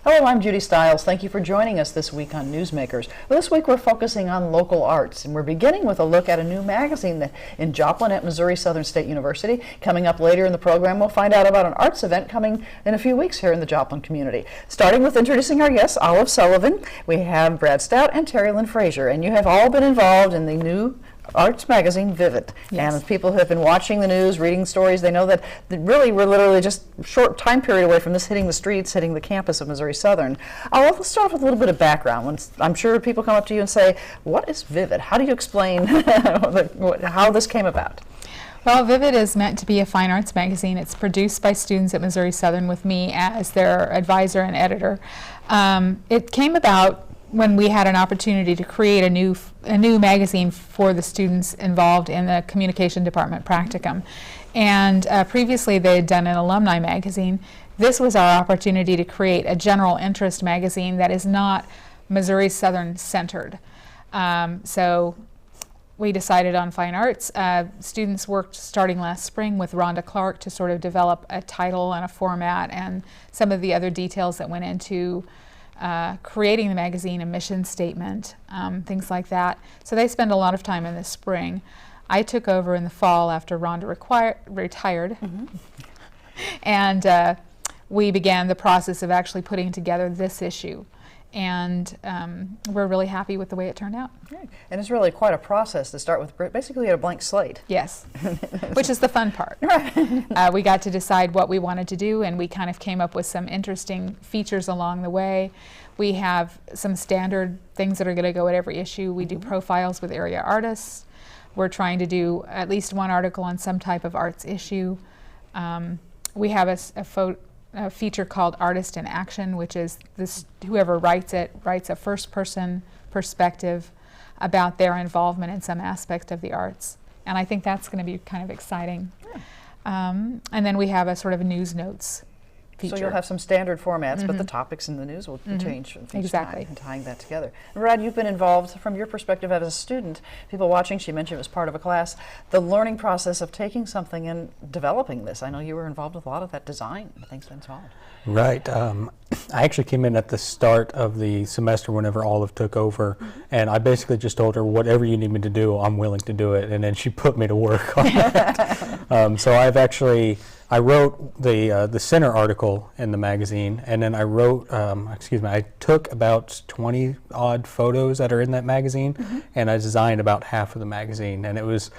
Hello, I'm Judy Stiles. Thank you for joining us this week on Newsmakers. Well, this week we're focusing on local arts, and we're beginning with a look at a new magazine in Joplin at Missouri Southern State University. Coming up later in the program, we'll find out about an arts event coming in a few weeks here in the Joplin community. Starting with introducing our guests, Olive Sullivan, we have Brad Stout and Terri Lynn-Frasher, and you have all been involved in the new arts magazine, Vivid. Yes. And people who have been watching the news, reading stories, they know that really we're literally just a short time period away from this hitting the streets, hitting the campus of Missouri Southern. Let's start off with a little bit of background. I'm sure people come up to you and say, what is Vivid? How do you explain how this came about? Well, Vivid is meant to be a fine arts magazine. It's produced by students at Missouri Southern with me as their advisor and editor. It came about when we had an opportunity to create a new magazine for the students involved in the communication department practicum. And previously they had done an alumni magazine. This was our opportunity to create a general interest magazine that is not Missouri Southern centered. So we decided on fine arts. Students worked starting last spring with Rhonda Clark to sort of develop a title and a format and some of the other details that went into creating the magazine, a mission statement, things like that. So they spend a lot of time in the spring. I took over in the fall after Rhonda retired, and we began the process of actually putting together this issue. And we're really happy with the way it turned out. Right. And it's really quite a process to start with. Basically, a blank slate. Yes, which is the fun part. Right. We got to decide what we wanted to do, and we kind of came up with some interesting features along the way. We have some standard things that are going to go at every issue. We do profiles with area artists. We're trying to do at least one article on some type of arts issue. We have a feature called Artist in Action, which is whoever writes it writes a first-person perspective about their involvement in some aspect of the arts. And I think that's going to be kind of exciting. Yeah. And then we have a sort of news notes feature. So you'll have some standard formats, but the topics in the news will change from each exactly. time, and tying that together. And Brad, you've been involved from your perspective as a student. People watching, she mentioned it was part of a class. The learning process of taking something and developing this. I know you were involved with a lot of that design and things involved. Right. I actually came in at the start of the semester whenever Olive took over, and I basically just told her, whatever you need me to do, I'm willing to do it, and then she put me to work on it. So I wrote the center article in the magazine, and then I wrote, I took about 20 odd photos that are in that magazine, and I designed about half of the magazine, and it was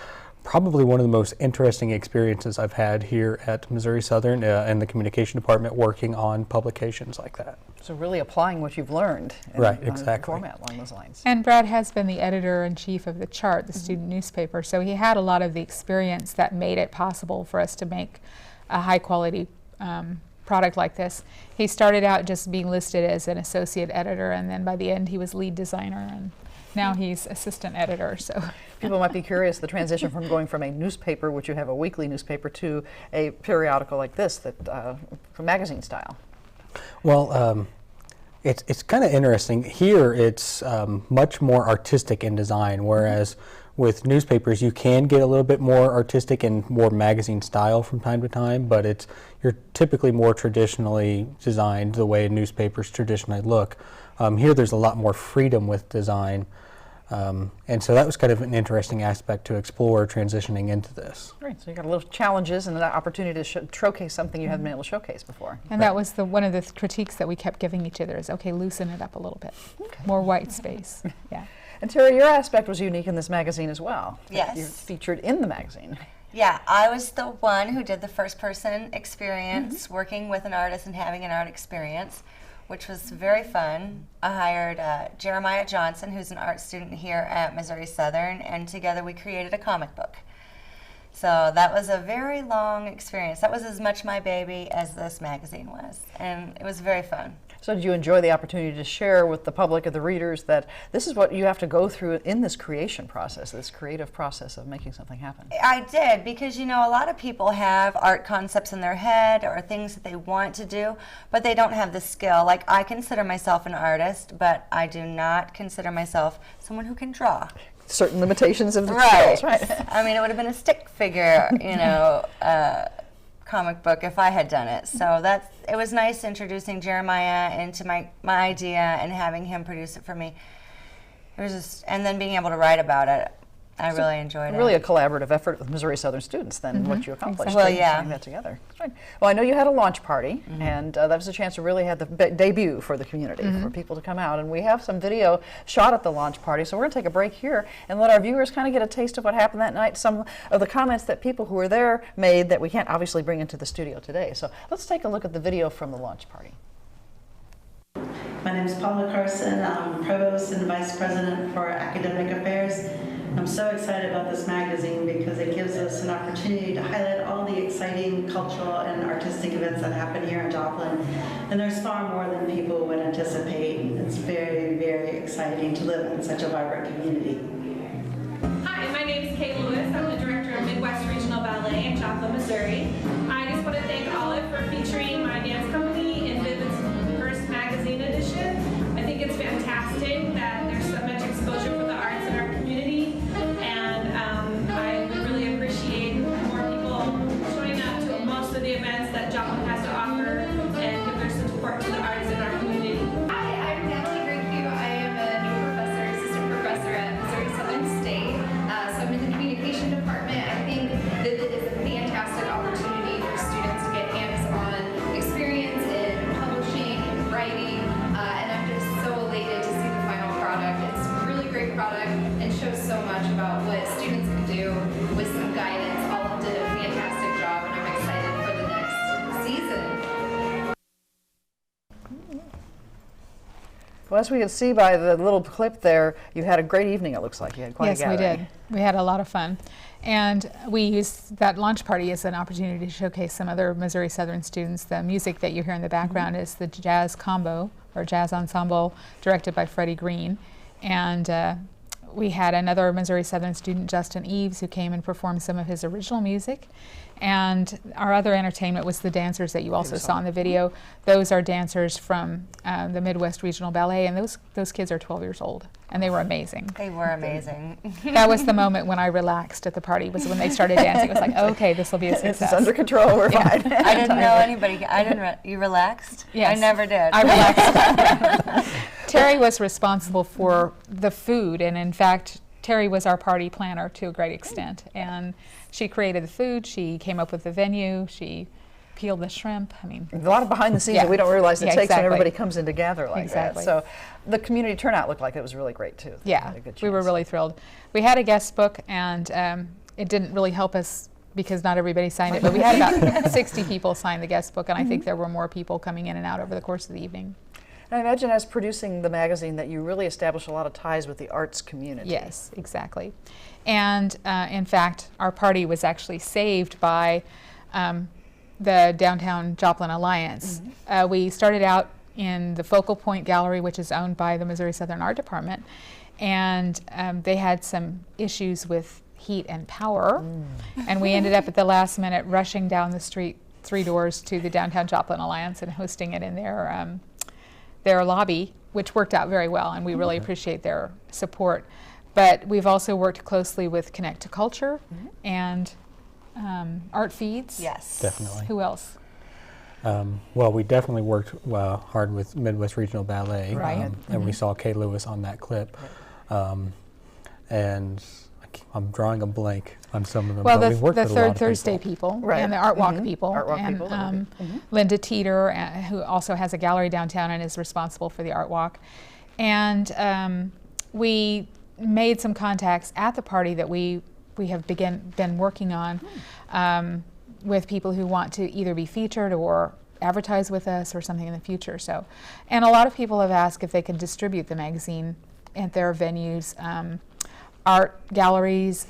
probably one of the most interesting experiences I've had here at Missouri Southern in the communication department working on publications like that. So really applying what you've learned in a format along those lines. And Brad has been the editor-in-chief of the Chart, the student newspaper, so he had a lot of the experience that made it possible for us to make a high-quality product like this. He started out just being listed as an associate editor, and then by the end he was lead designer, and now he's assistant editor. So people might be curious, the transition from going from a newspaper, which you have a weekly newspaper, to a periodical like this, that from magazine style. Well, it's kind of interesting. Here it's much more artistic in design, whereas with newspapers you can get a little bit more artistic and more magazine style from time to time, but you're typically more traditionally designed the way newspapers traditionally look. Here there's a lot more freedom with design. And so that was kind of an interesting aspect to explore transitioning into this. Right, so you got a little challenges and an opportunity to showcase something you haven't been able to showcase before. And that was one of the critiques that we kept giving each other is, okay, loosen it up a little bit. Okay. More white space. Yeah. And Terri, your aspect was unique in this magazine as well. Yes. You're featured in the magazine. Yeah, I was the one who did the first-person experience, working with an artist and having an art experience, which was very fun. I hired Jeremiah Johnson, who's an art student here at Missouri Southern, and together we created a comic book. So that was a very long experience. That was as much my baby as this magazine was, and it was very fun. So did you enjoy the opportunity to share with the public and the readers that this is what you have to go through in this creation process, this creative process of making something happen? I did, because you know, a lot of people have art concepts in their head or things that they want to do, but they don't have the skill. Like, I consider myself an artist, but I do not consider myself someone who can draw. Certain limitations of the skills, right? I mean, it would have been a stick figure, you know, comic book if I had done it. So it was nice introducing Jeremiah into my idea and having him produce it for me. It was just, and then being able to write about it. I really enjoyed it. Really a collaborative effort with Missouri Southern students, then, what you accomplished. Well, yeah. Putting that together. That's right. Well, I know you had a launch party, and that was a chance to really have the debut for the community, for people to come out. And we have some video shot at the launch party, so we're going to take a break here and let our viewers kind of get a taste of what happened that night, some of the comments that people who were there made that we can't obviously bring into the studio today. So let's take a look at the video from the launch party. My name is Paula Carson. I'm Provost and Vice President for Academic Affairs. I'm so excited about this magazine because it gives us an opportunity to highlight all the exciting cultural and artistic events that happen here in Joplin. And there's far more than people would anticipate. It's very, very exciting to live in such a vibrant community. Hi, my name is Kay Lewis. I'm the Director of Midwest Regional Ballet in Joplin, Missouri. I just want to thank Olive for featuring my dance company in Vivid's first magazine edition. I think it's fantastic that there's so much exposure for the arts in our community, and I would really appreciate more people showing up to most of the events that Joplin has to offer and give their support to the arts in our community. Hi, I'm Natalie Greenview. I am a new assistant professor at Missouri Southern State. So I'm in the communication department. I think that it is a fantastic opportunity for students to get hands-on experience in publishing and writing, and I'm just so elated to see the final product. It's a really great product and shows so much about what students can do with some guidance. All did a fantastic job, and I'm excited for the next season. Well, as we can see by the little clip there, you had a great evening, it looks like. You had quite a gathering. Yes, we did. We had a lot of fun. And we used that launch party as an opportunity to showcase some other Missouri Southern students. The music that you hear in the background is the jazz combo, or jazz ensemble, directed by Freddie Green. And we had another Missouri Southern student, Justin Eves, who came and performed some of his original music. And our other entertainment was the dancers that you also saw in the video. Those are dancers from the Midwest Regional Ballet, and those kids are 12 years old, and they were amazing. They were amazing. That was the moment when I relaxed at the party, was when they started dancing. It was like, okay, this will be a success. It's under control, we're fine. I didn't know anybody. You relaxed? Yes. I never did. I relaxed. Terri was responsible for the food, and in fact, Terri was our party planner to a great extent. And she created the food, she came up with the venue, she peeled the shrimp. I mean, a lot of behind the scenes that we don't realize it takes exactly. when everybody comes in together like Exactly. that. So the community turnout looked like it was really great too. Yeah, Had a good we were chance. really thrilled. We had a guest book, and it didn't really help us because not everybody signed it, but we had about 60 people sign the guest book, and I think there were more people coming in and out over the course of the evening. And I imagine as producing the magazine that you really established a lot of ties with the arts community. Yes, exactly. And in fact, our party was actually saved by the Downtown Joplin Alliance. We started out in the Focal Point Gallery, which is owned by the Missouri Southern Art Department, and they had some issues with heat and power, and we ended up at the last minute rushing down the street 3 doors to the Downtown Joplin Alliance and hosting it in their lobby, which worked out very well, and we really appreciate their support. But we've also worked closely with Connect to Culture and Art Feeds. Yes. Definitely. Who else? Well, we definitely worked hard with Midwest Regional Ballet, Right. And we saw Kay Lewis on that clip. And I'm drawing a blank on some of them. Well, but we worked the with a lot Third of Thursday people. people Right. and the Artwalk people, Artwalk and people, that would be- Linda Teeter, who also has a gallery downtown and is responsible for the Artwalk. And we made some contacts at the party that we have been working on with people who want to either be featured or advertise with us or something in the future. So, and a lot of people have asked if they can distribute the magazine at their venues. Art galleries,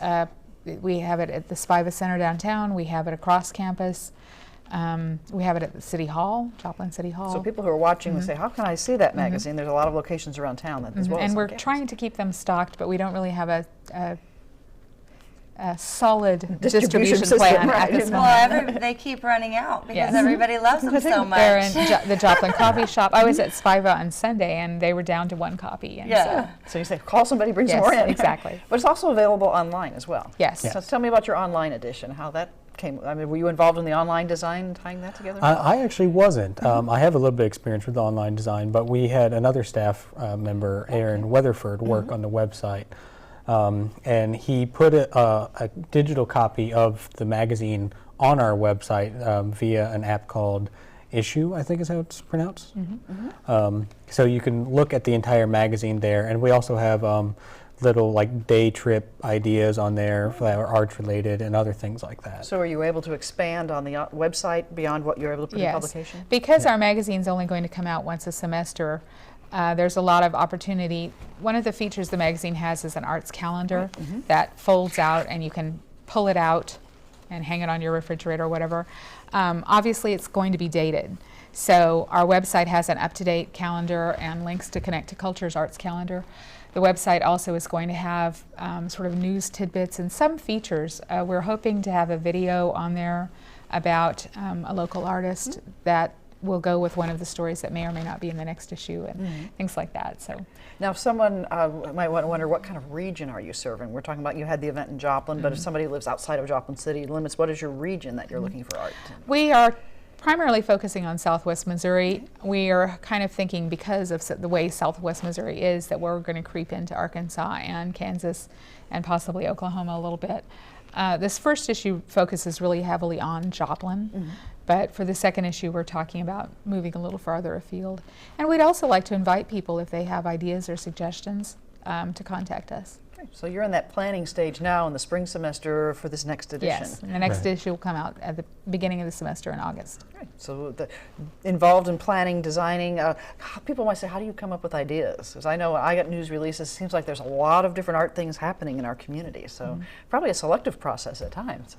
we have it at the Spiva Center downtown, we have it across campus, we have it at the City Hall, Joplin City Hall. So people who are watching will say, how can I see that magazine? There's a lot of locations around town that, as well as and on we're campus. trying to keep them stocked, but we don't really have a solid distribution system, plan right. at this Well, moment. they keep running out because Yes. everybody loves them so much. They're in the Joplin Coffee Shop. I was at Spiva on Sunday, and they were down to 1 copy. And Yeah. So you say, call somebody, bring some Yes, more in. exactly. But it's also available online as well. Yes. So tell me about your online edition, how that came, I mean, were you involved in the online design, tying that together? I actually wasn't. I have a little bit of experience with online design, but we had another staff member, Aaron Weatherford, work on the website. And he put a digital copy of the magazine on our website via an app called Issue, I think is how it's pronounced. So you can look at the entire magazine there, and we also have little like day trip ideas on there that are arts related and other things like that. So are you able to expand on the website beyond what you're able to put in publication? Because our magazine's only going to come out once a semester, there's a lot of opportunity. One of the features the magazine has is an arts calendar that folds out, and you can pull it out and hang it on your refrigerator or whatever. Obviously, it's going to be dated. So our website has an up-to-date calendar and links to Connect to Culture's arts calendar. The website also is going to have sort of news tidbits and some features. We're hoping to have a video on there about a local artist that will go with one of the stories that may or may not be in the next issue and things like that. So now, if someone might wonder, what kind of region are you serving? We're talking about, you had the event in Joplin, but if somebody lives outside of Joplin city limits, what is your region that you're looking for art? We are primarily focusing on Southwest Missouri. We are kind of thinking, because of the way Southwest Missouri is, that we're going to creep into Arkansas and Kansas and possibly Oklahoma a little bit. This first issue focuses really heavily on Joplin, but for the second issue we're talking about moving a little farther afield. And we'd also like to invite people, if they have ideas or suggestions, to contact us. Okay. So you're in that planning stage now in the spring semester for this next edition. Yes, and the next issue will come out at the beginning of the semester in August. Right. So involved in planning, designing, people might say, how do you come up with ideas? Because I know I got news releases, it seems like there's a lot of different art things happening in our community, so probably a selective process at times.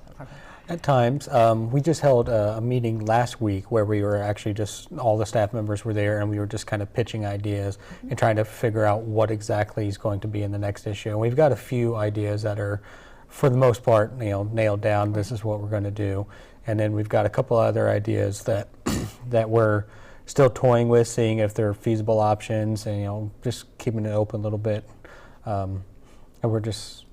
At times. We just held a meeting last week where we were actually just, all the staff members were there, and we were just kind of pitching ideas and trying to figure out what exactly is going to be in the next issue. And we've got a few ideas that are, for the most part, nailed down. This is what we're going to do. And then we've got a couple other ideas that that we're still toying with, seeing if they're feasible options, and just keeping it open a little bit. And we're just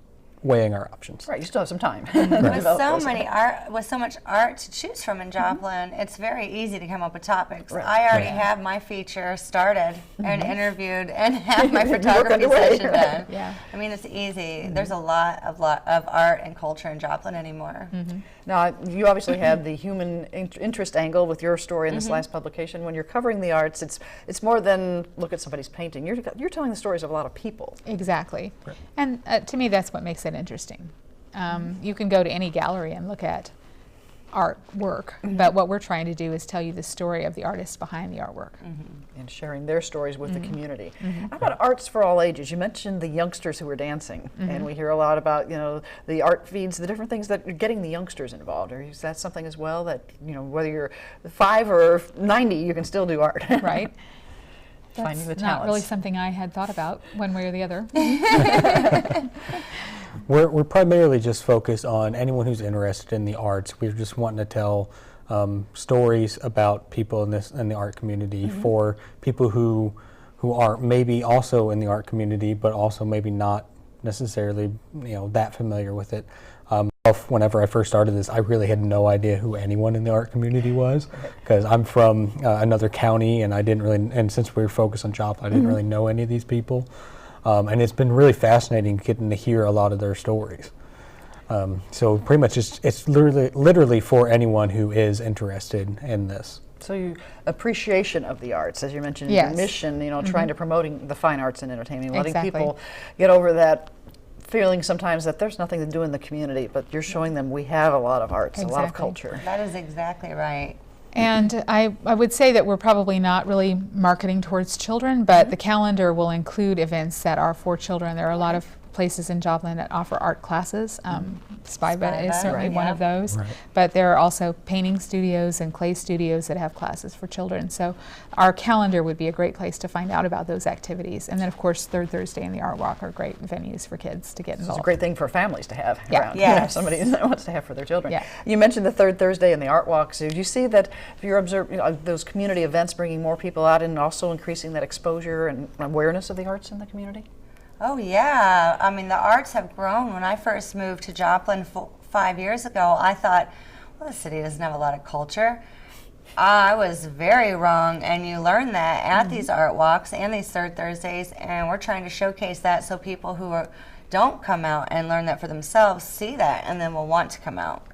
weighing our options. Right, you still have some time. With so much art to choose from in Joplin, it's very easy to come up with topics. Right. I already have my feature started and interviewed and have my photography session done. Yeah. I mean, it's easy. There's a lot of art and culture in Joplin anymore. Now, you obviously had the human interest angle with your story in this last publication. When you're covering the arts, it's more than look at somebody's painting. You're telling the stories of a lot of people. Exactly. Right. And to me, that's what makes it interesting. You can go to any gallery and look at artwork, but what we're trying to do is tell you the story of the artist behind the artwork. And sharing their stories with the community. How about arts for all ages? You mentioned the youngsters who are dancing, and we hear a lot about the art feeds, the different things that are getting the youngsters involved. Is that something as well that whether you're 5 or 90, you can still do art? Right. Finding the That's talents. not really something I had thought about one way or the other. We're primarily just focused on anyone who's interested in the arts. We're just wanting to tell stories about people in the art community for people who are maybe also in the art community, but also maybe not necessarily that familiar with it. Whenever I first started this, I really had no idea who anyone in the art community was, because I'm from another county, and I didn't really. And since we were focused on Joplin, I didn't really know any of these people. And it's been really fascinating getting to hear a lot of their stories. So pretty much it's literally for anyone who is interested in this. So appreciation of the arts, as you mentioned in Yes. your mission, trying to promoting the fine arts and entertainment, letting Exactly. people get over that feeling sometimes that there's nothing to do in the community, but you're showing them we have a lot of arts, a lot of Exactly. culture. That is exactly right. And I would say that we're probably not really marketing towards children, but the calendar will include events that are for children. There are a lot of places in Joplin that offer art classes. Spiva is certainly right, one yeah. of those. Right. But there are also painting studios and clay studios that have classes for children. So our calendar would be a great place to find out about those activities. And then, of course, Third Thursday and the Artwalk are great venues for kids to get It's involved. a great thing for families to have Yeah. around. Yes. Somebody that wants to have for their children. Yeah. You mentioned the Third Thursday and the Art Walk. So do you see that if you're observing those community events bringing more people out and also increasing that exposure and awareness of the arts in the community? Oh yeah, I mean the arts have grown. When I first moved to Joplin 5 years ago, I thought, well, the city doesn't have a lot of culture. I was very wrong, and you learn that at these art walks and these third Thursdays, and we're trying to showcase that so people who don't come out and learn that for themselves see that and then will want to come out.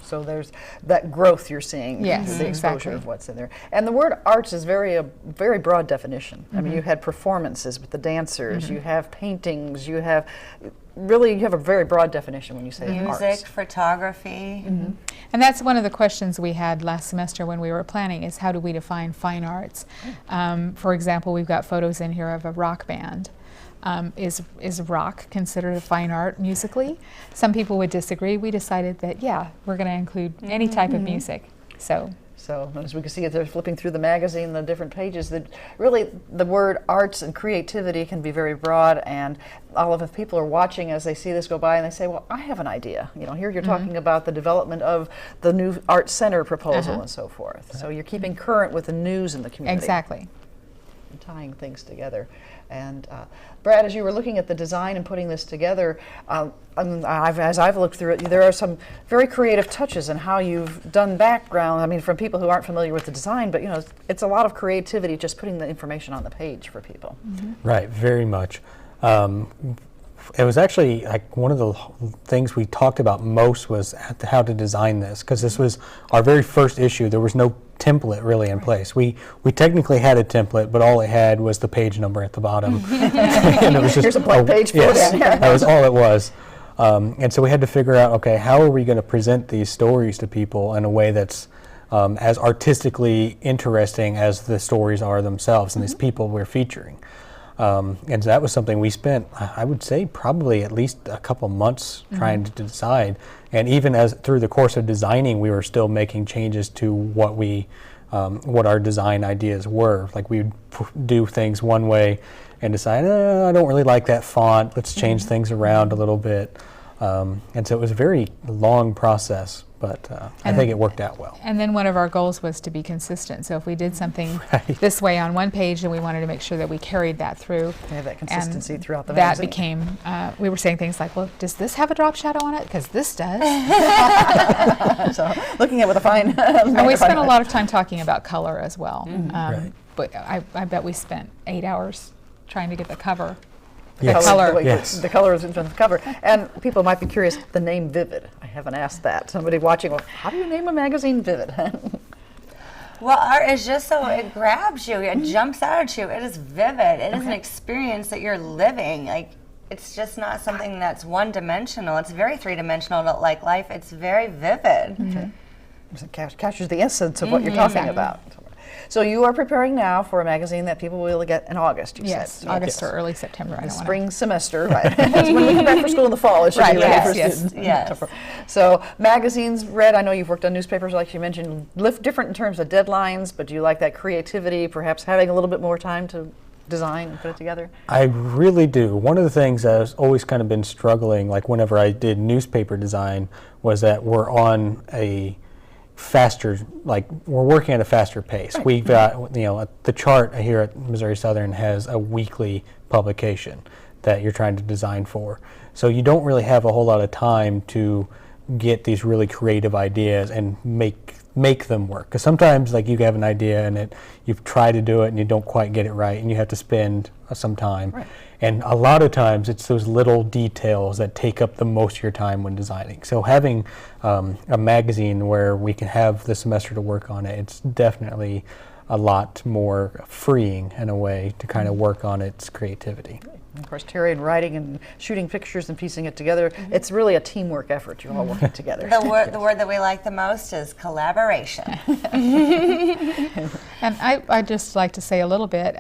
So there's that growth you're seeing, Yes, the exposure exactly. of what's in there. And the word arts is a very broad definition. I mean, you had performances with the dancers, you have paintings, you have a very broad definition when you say Music, arts. photography. And that's one of the questions we had last semester when we were planning, is how do we define fine arts? For example, we've got photos in here of a rock band. Is rock considered a fine art musically? Some people would disagree. We decided that, yeah, we're going to include any type of music. So as we can see, if they're flipping through the magazine, the different pages, that really the word arts and creativity can be very broad. And Olive, if people are watching as they see this go by and they say, well, I have an idea. You know, here you're talking about the development of the new art center proposal and so forth. So you're keeping current with the news in the community. exactly. And tying things together. And Brad, as you were looking at the design and putting this together, as I've looked through it, there are some very creative touches in how you've done background. I mean, from people who aren't familiar with the design, but you know, it's a lot of creativity just putting the information on the page for people. Right, very much. It was actually like one of the things we talked about most was how to design this, because this was our very first issue. There was no template really in place. We technically had a template, but all it had was the page number at the bottom. And it was just Here's a blank page for yes, you. that was all it was. And so we had to figure out, okay, how are we going to present these stories to people in a way that's as artistically interesting as the stories are themselves and these people we're featuring. And so that was something we spent, I would say, probably at least a couple months trying to decide. And even as through the course of designing, we were still making changes to what our design ideas were. Like we would do things one way and decide, I don't really like that font. Let's change things around a little bit. And so it was a very long process, but I think it worked out well. And then one of our goals was to be consistent. So if we did something this way on one page, then we wanted to make sure that we carried that through. To have that consistency and throughout the that magazine. became, we were saying things like, well, does this have a drop shadow on it? Because this does. So looking at it with a fine. And we spent a lot of time talking about color as well. Right. But I bet we spent 8 hours trying to get the cover. Yes. color. Yes. The color is in the cover. And people might be curious, the name Vivid. I haven't asked that. Somebody watching, well, how do you name a magazine Vivid? Well, art is just so it grabs you, it jumps out at you. It is vivid. It is an experience that you're living. Like, it's just not something that's one-dimensional. It's very three-dimensional, like life. It's very vivid. It captures the essence of what you're talking about. So you are preparing now for a magazine that people will get in August, you Yes, said. August or early September. I The don't wanna- spring semester, right? It's when we come back for school in the fall, it should Right, be ready for yes, students. yes. So magazines, Red, I know you've worked on newspapers, like you mentioned, different in terms of deadlines, but do you like that creativity, perhaps having a little bit more time to design and put it together? I really do. One of the things that I've always kind of been struggling, like whenever I did newspaper design, was that we're on a faster, like we're working at a faster pace. Right. We've got, the chart here at Missouri Southern has a weekly publication that you're trying to design for. So you don't really have a whole lot of time to get these really creative ideas and make them work. Because sometimes, like, you have an idea and you've tried to do it and you don't quite get it right, and you have to spend some time. Right. And a lot of times it's those little details that take up the most of your time when designing. So having a magazine where we can have the semester to work on it, it's definitely a lot more freeing in a way to kind of work on its creativity. And of course, Terri, and writing and shooting pictures and piecing it together, it's really a teamwork effort. You're all working together. The word that we like the most is collaboration. And I'd just like to say a little bit.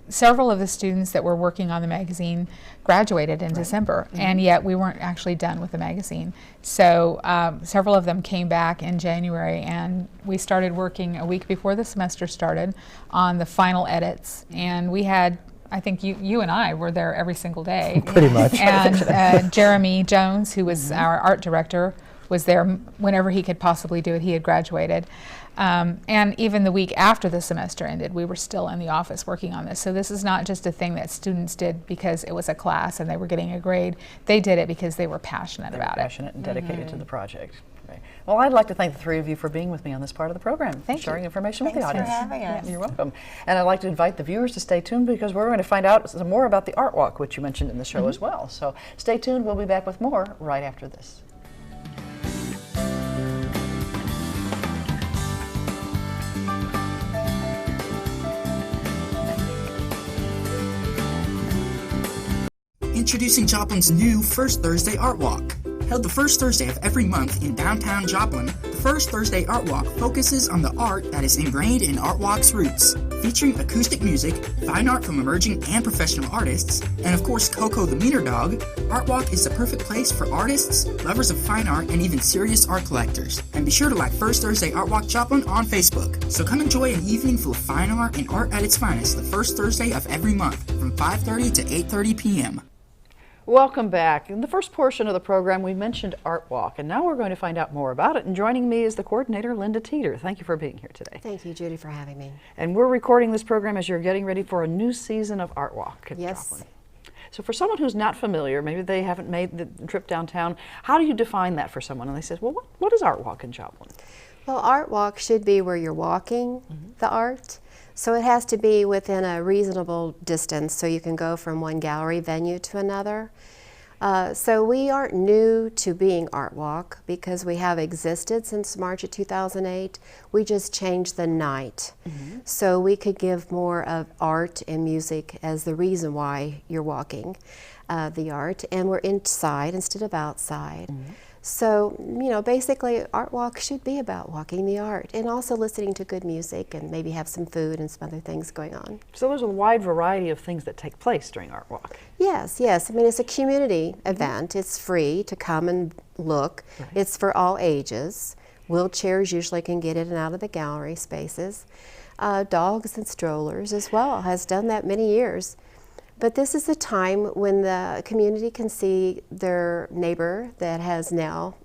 Several of the students that were working on the magazine graduated in December, and yet we weren't actually done with the magazine. So several of them came back in January, and we started working a week before the semester started on the final edits. And we had, I think you and I were there every single day. Pretty much. And Jeremy Jones, who was our art director, was there whenever he could possibly do it. He had graduated. And even the week after the semester ended, we were still in the office working on this. So this is not just a thing that students did because it was a class and they were getting a grade. They did it because they were passionate about it. Passionate and dedicated to the project. Right. Well, I'd like to thank the three of you for being with me on this part of the program, Thank you. sharing information with the Thanks for audience. having us. You're welcome. And I'd like to invite the viewers to stay tuned because we're going to find out some more about the Art Walk, which you mentioned in the show as well. So stay tuned. We'll be back with more right after this. Introducing Joplin's new First Thursday Art Walk. Held the first Thursday of every month in downtown Joplin, the First Thursday Art Walk focuses on the art that is ingrained in Artwalk's roots. Featuring acoustic music, fine art from emerging and professional artists, and of course Coco the Meaner Dog, Artwalk is the perfect place for artists, lovers of fine art, and even serious art collectors. And be sure to like First Thursday Art Walk Joplin on Facebook. So come enjoy an evening full of fine art and art at its finest the first Thursday of every month from 5:30 to 8:30 p.m. Welcome back. In the first portion of the program, we mentioned Art Walk, and now we're going to find out more about it. And joining me is the coordinator, Linda Teeter. Thank you for being here today. Thank you, Judy, for having me. And we're recording this program as you're getting ready for a new season of Art Walk at Yes. Joplin. So for someone who's not familiar, maybe they haven't made the trip downtown, how do you define that for someone? And they say, well, what is Art Walk in Joplin? Well, Art Walk should be where you're walking the art. So it has to be within a reasonable distance so you can go from one gallery venue to another. So we aren't new to being Art Walk because we have existed since March of 2008. We just changed the night. So we could give more of art and music as the reason why you're walking the art. And we're inside instead of outside. So, you know, basically Art Walk should be about walking the art and also listening to good music and maybe have some food and some other things going on. So there's a wide variety of things that take place during Art Walk. Yes, yes. I mean, it's a community event. It's free to come and look. It's for all ages. Wheelchairs usually can get in and out of the gallery spaces. Dogs and strollers as well, has done that many years. But this is a time when the community can see their neighbor that has now,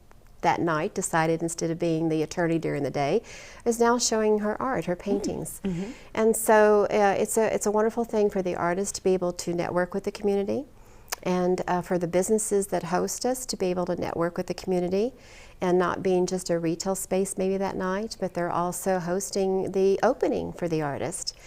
that night, decided instead of being the attorney during the day, is now showing her art, her paintings. And so it's a wonderful thing for the artist to be able to network with the community, and for the businesses that host us to be able to network with the community, and not being just a retail space maybe that night, but they're also hosting the opening for the artist.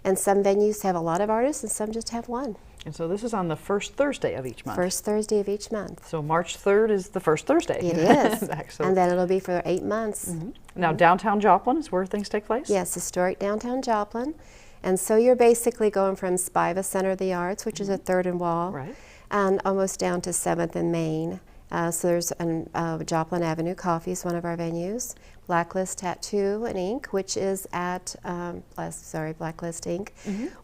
And some venues have a lot of artists and some just have one. And so this is on the first Thursday of each month. First Thursday of each month. So March 3rd is the first Thursday. It is. Excellent. And then it'll be for 8 months. Now downtown Joplin is where things take place? Yes, historic downtown Joplin. And so you're basically going from Spiva Center of the Arts, which is at 3rd and Wall, Right. and almost down to 7th and Main. So there's Joplin Avenue Coffee is one of our venues. Blacklist Tattoo and Ink, which is at, Blacklist Ink,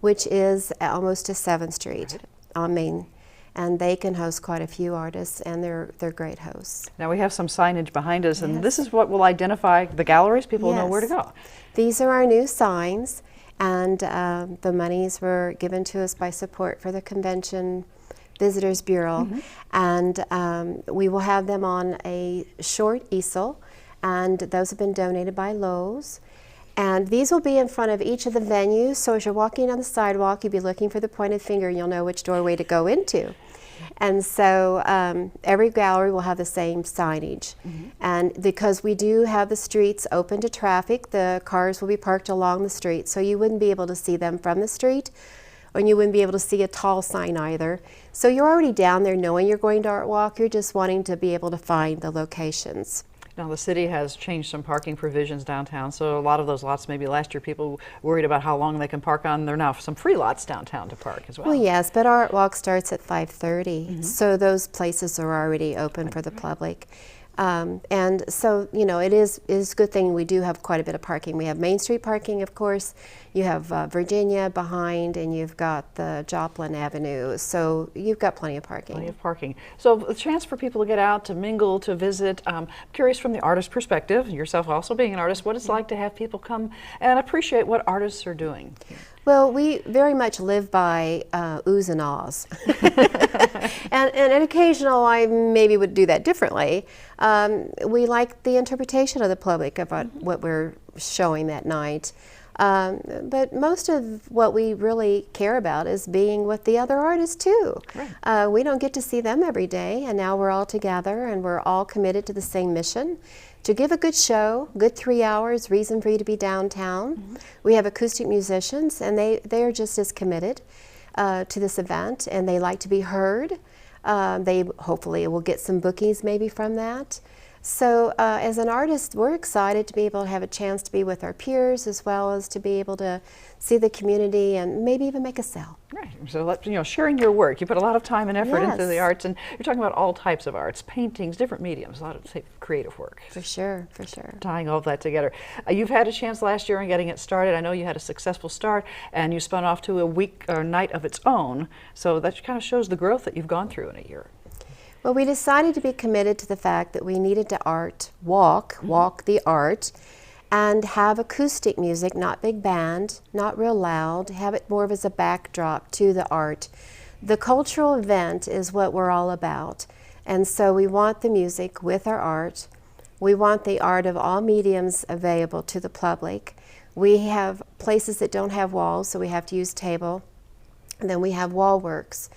which is almost to 7th Street on Main. And they can host quite a few artists, and they're great hosts. Now we have some signage behind us, and this is what will identify the galleries. People know where to go. These are our new signs, and the monies were given to us by support for the Convention Visitors Bureau, and we will have them on a short easel, and those have been donated by Lowe's. And these will be in front of each of the venues, so as you're walking on the sidewalk, you'll be looking for the pointed finger, and you'll know which doorway to go into. And so every gallery will have the same signage. And because we do have the streets open to traffic, the cars will be parked along the street, so you wouldn't be able to see them from the street, and you wouldn't be able to see a tall sign either. So you're already down there knowing you're going to Art Walk, you're just wanting to be able to find the locations. Now the city has changed some parking provisions downtown, so a lot of those lots, maybe last year people worried about how long they can park on. There are now some free lots downtown to park as well. Well, yes, but Art Walk starts at 5:30, so those places are already open for the public. And so, you know, it is a good thing we do have quite a bit of parking. We have Main Street parking, of course. You have Virginia behind, and you've got the Joplin Avenue. So you've got plenty of parking. Plenty of parking. So a chance for people to get out, to mingle, to visit. Curious from the artist perspective, yourself also being an artist, what it's like to have people come and appreciate what artists are doing. Well, we very much live by oohs and ahs. and an occasional, I maybe would do that differently. We like the interpretation of the public about what we're showing that night. But most of what we really care about is being with the other artists too. Right. We don't get to see them every day, and now we're all together and we're all committed to the same mission, to give a good show, good 3 hours, reason for you to be downtown. We have acoustic musicians, and they are just as committed to this event, and they like to be heard. They hopefully will get some bookings maybe from that. So as an artist, we're excited to be able to have a chance to be with our peers, as well as to be able to see the community and maybe even make a sale. Right. So, sharing your work. You put a lot of time and effort into the Yes. arts, and you're talking about all types of arts, paintings, different mediums, a lot of creative work. For sure, for sure. Tying all of that together. You've had a chance last year in getting it started. I know you had a successful start, and you spun off to a week or night of its own. So that kind of shows the growth that you've gone through in a year. Well, we decided to be committed to the fact that we needed to walk the art, and have acoustic music, not big band, not real loud, have it more of as a backdrop to the art. The cultural event is what we're all about, and so we want the music with our art. We want the art of all mediums available to the public. We have places that don't have walls, so we have to use table. And then we have wall works.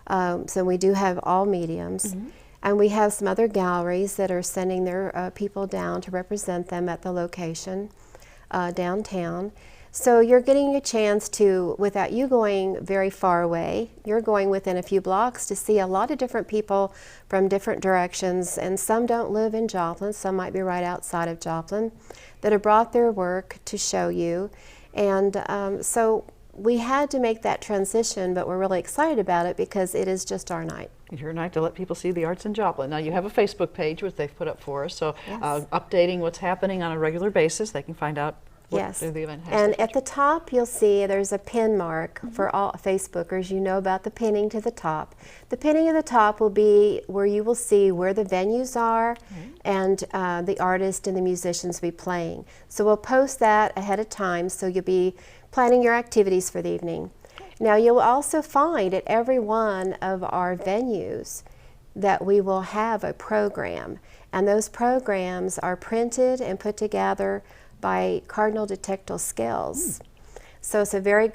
So we do have all mediums. And we have some other galleries that are sending their people down to represent them at the location downtown. So you're getting a chance to, without you going very far away, you're going within a few blocks to see a lot of different people from different directions, and some don't live in Joplin, some might be right outside of Joplin, that have brought their work to show you. And so we had to make that transition, but we're really excited about it because it is just our night. Your night to let people see the arts in Joplin. Now you have a Facebook page which they've put up for us, so Yes. updating what's happening on a regular basis. They can find out what Yes, the event has. and at the top you'll see there's a pin mark for all Facebookers. You know about the pinning to the top. The pinning at the top will be where you will see where the venues are and the artist and the musicians will be playing. So we'll post that ahead of time, so you'll be planning your activities for the evening. Now you'll also find at every one of our venues that we will have a program, and those programs are printed and put together by Cardinal Detective Scales. So it's a very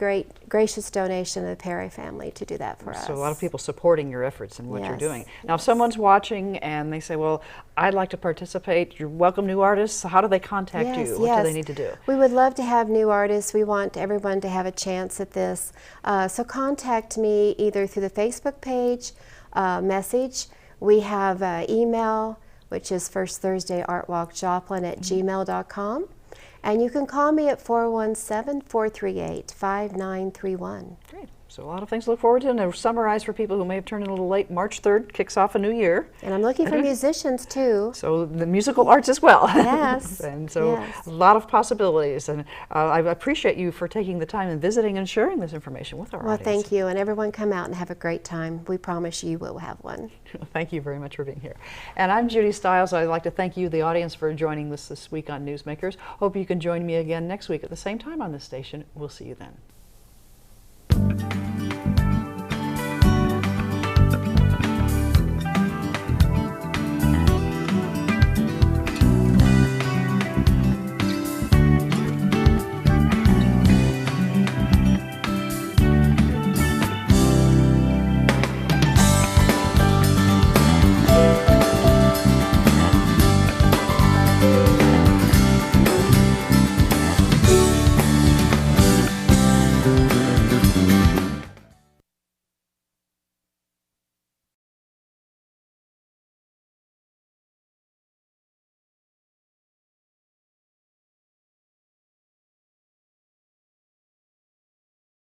gracious donation of the Perry family to do that for us. So a lot of people supporting your efforts and what you're Yes, doing. Now if someone's watching and they say, well, I'd like to participate, you're welcome new artists, how do they contact you? What do they need to do? We would love to have new artists. We want everyone to have a chance at this. So contact me either through the Facebook page, message. We have email, which is firstthursdayartwalkjoplin@gmail.com. And you can call me at 417-438-5931. Great. So a lot of things to look forward to, and to summarize for people who may have turned in a little late, March 3rd kicks off a new year. And I'm looking for musicians too. So the musical arts as well. Yes. And so yes. a lot of possibilities. And I appreciate you for taking the time and visiting and sharing this information with our Well, audience. thank you. And everyone come out and have a great time. We promise you will have one. Thank you very much for being here. And I'm Judy Stiles. I'd like to thank you, the audience, for joining us this week on Newsmakers. Hope you can join me again next week at the same time on this station. We'll see you then.